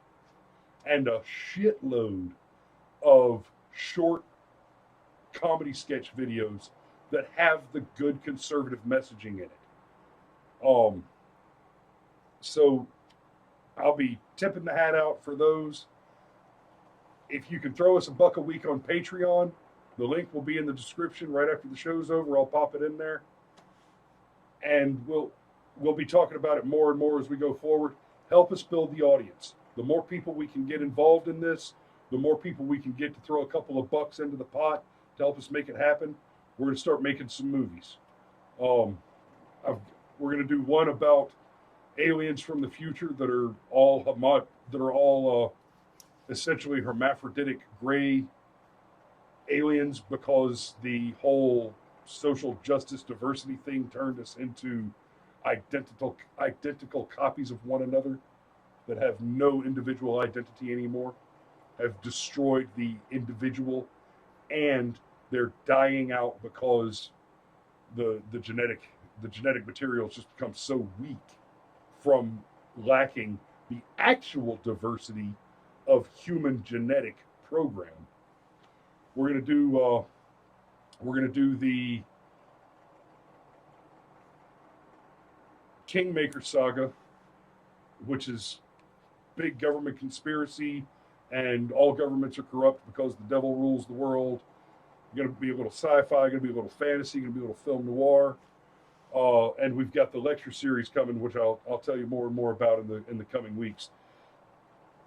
and a shitload of short comedy sketch videos that have the good conservative messaging in it. So I'll be tipping the hat out for those. If you can throw us $1 a week on Patreon, the link will be in the description right after the show's over. I'll pop it in there. And we'll be talking about it more and more as we go forward. Help us build the audience. The more people we can get involved in this, the more people we can get to throw a couple of bucks into the pot to help us make it happen. We're going to start making some movies. We're going to do one about aliens from the future that are all essentially hermaphroditic gray aliens, because the whole social justice diversity thing turned us into identical copies of one another that have no individual identity anymore, have destroyed the individual, and they're dying out because the genetic material has just become so weak from lacking the actual diversity of human genetic program. We're gonna do the Kingmaker saga, which is big government conspiracy and all governments are corrupt because the devil rules the world. Going to be a little sci-fi, going to be a little fantasy, going to be a little film noir, and we've got the lecture series coming, which I'll tell you more and more about in the coming weeks.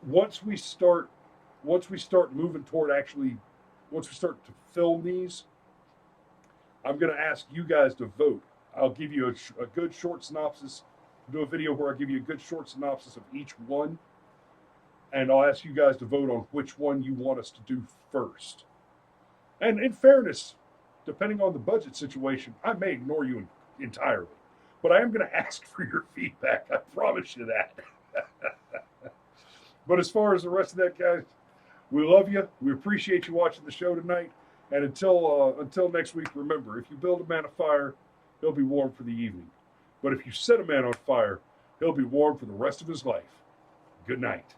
Once we start moving toward once we start to film these, I'm going to ask you guys to vote. I'll give you a good short synopsis. Do a video where I give you a good short synopsis of each one, and I'll ask you guys to vote on which one you want us to do first. And in fairness, depending on the budget situation, I may ignore you entirely. But I am going to ask for your feedback. I promise you that. But as far as the rest of that, guys, we love you. We appreciate you watching the show tonight. And until next week, remember, if you build a man a fire, he'll be warm for the evening. But if you set a man on fire, he'll be warm for the rest of his life. Good night.